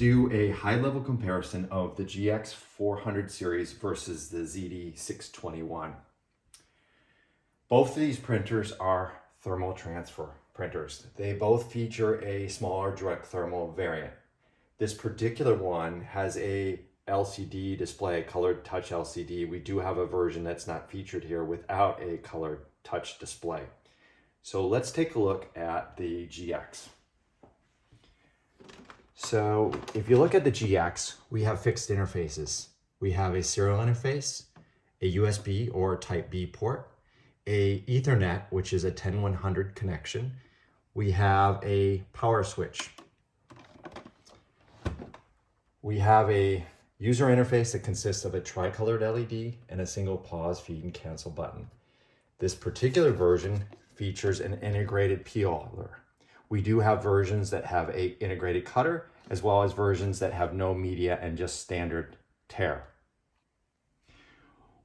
do a high-level comparison of the GX 400 series versus the ZD621. Both of these printers are thermal transfer printers. They both feature a smaller direct thermal variant. This particular one has a LCD display, colored touch LCD. We do have a version that's not featured here without a colored touch display. So let's take a look at the GX. So if you look at the GX, we have fixed interfaces. We have a serial interface, a USB or Type B port, a Ethernet, which is a 10100 connection. We have a power switch. We have a user interface that consists of a tricolored LED and a single pause, feed, and cancel button. This particular version features an integrated peeler. We do have versions that have an integrated cutter, as well as versions that have no media and just standard tear.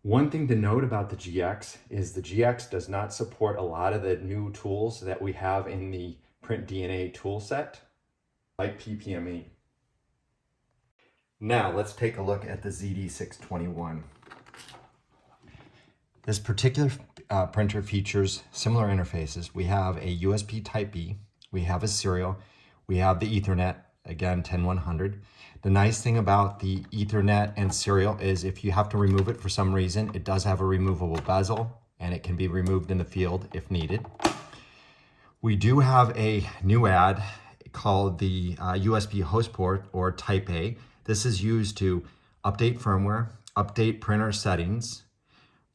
One thing to note about the GX is the GX does not support a lot of the new tools that we have in the Print DNA tool set, like PPME. Now let's take a look at the ZD621. This particular printer features similar interfaces. We have a USB Type B, we have a serial, we have the Ethernet, again 10100. The nice thing about the Ethernet and serial is if you have to remove it for some reason, it does have a removable bezel and it can be removed in the field if needed. We do have a new add called the USB host port, or Type A. This is used to update firmware, update printer settings,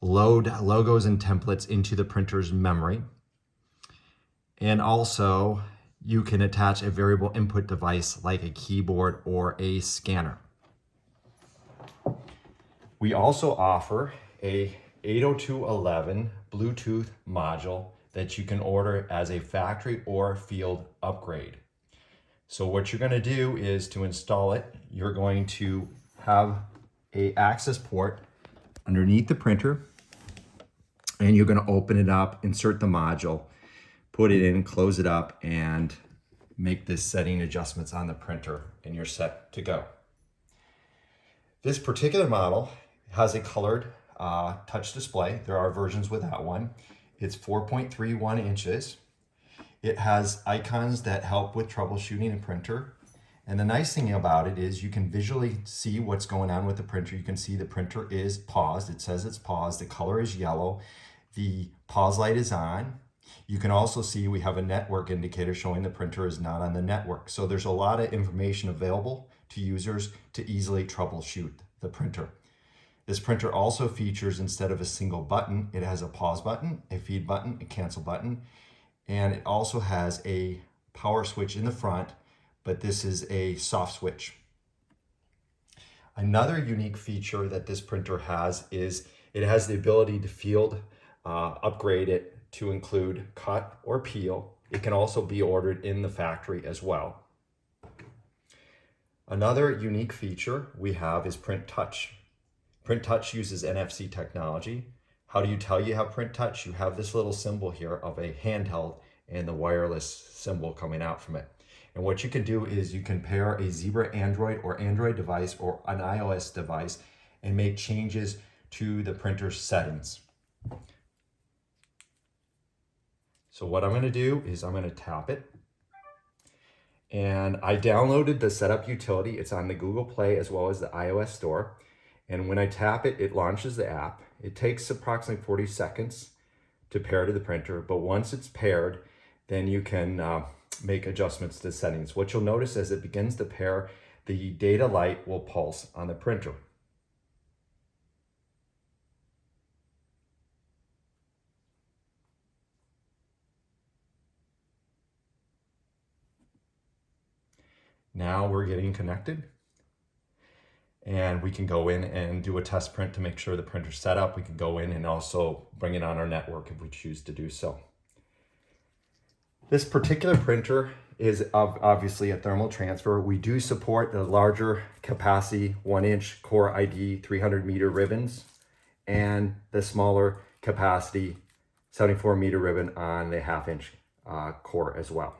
load logos and templates into the printer's memory, and also you can attach a variable input device like a keyboard or a scanner. We also offer a 802.11 Bluetooth module that you can order as a factory or field upgrade. So what you're going to do is to install it, you're going to have an access port underneath the printer, and you're going to open it up, insert the module, put it in, close it up, and make the setting adjustments on the printer, and you're set to go. This particular model has a colored touch display. There are versions without one. It's 4.31 inches. It has icons that help with troubleshooting a printer. And the nice thing about it is you can visually see what's going on with the printer. You can see the printer is paused. It says it's paused. The color is yellow. The pause light is on. You can also see we have a network indicator showing the printer is not on the network. So there's a lot of information available to users to easily troubleshoot the printer. This printer also features, instead of a single button, it has a pause button, a feed button, a cancel button, and it also has a power switch in the front, but this is a soft switch. Another unique feature that this printer has is it has the ability to field upgrade it to include cut or peel. It can also be ordered in the factory as well. Another unique feature we have is Print Touch. Print Touch uses NFC technology. How do you tell you have Print Touch? You have this little symbol here of a handheld and the wireless symbol coming out from it. And what you can do is you can pair a Zebra Android or Android device or an iOS device and make changes to the printer's settings. So what I'm going to do is I'm going to tap it. And I downloaded the setup utility. It's on the Google Play as well as the iOS store. And when I tap it, it launches the app. It takes approximately 40 seconds to pair to the printer, but once it's paired, then you can make adjustments to the settings. What you'll notice as it begins to pair, the data light will pulse on the printer. Now we're getting connected, and we can go in and do a test print to make sure the printer's set up. We can go in and also bring it on our network if we choose to do so. This particular printer is obviously a thermal transfer. We do support the larger capacity 1-inch Core ID 300 meter ribbons and the smaller capacity 74 meter ribbon on the 1/2 inch core as well.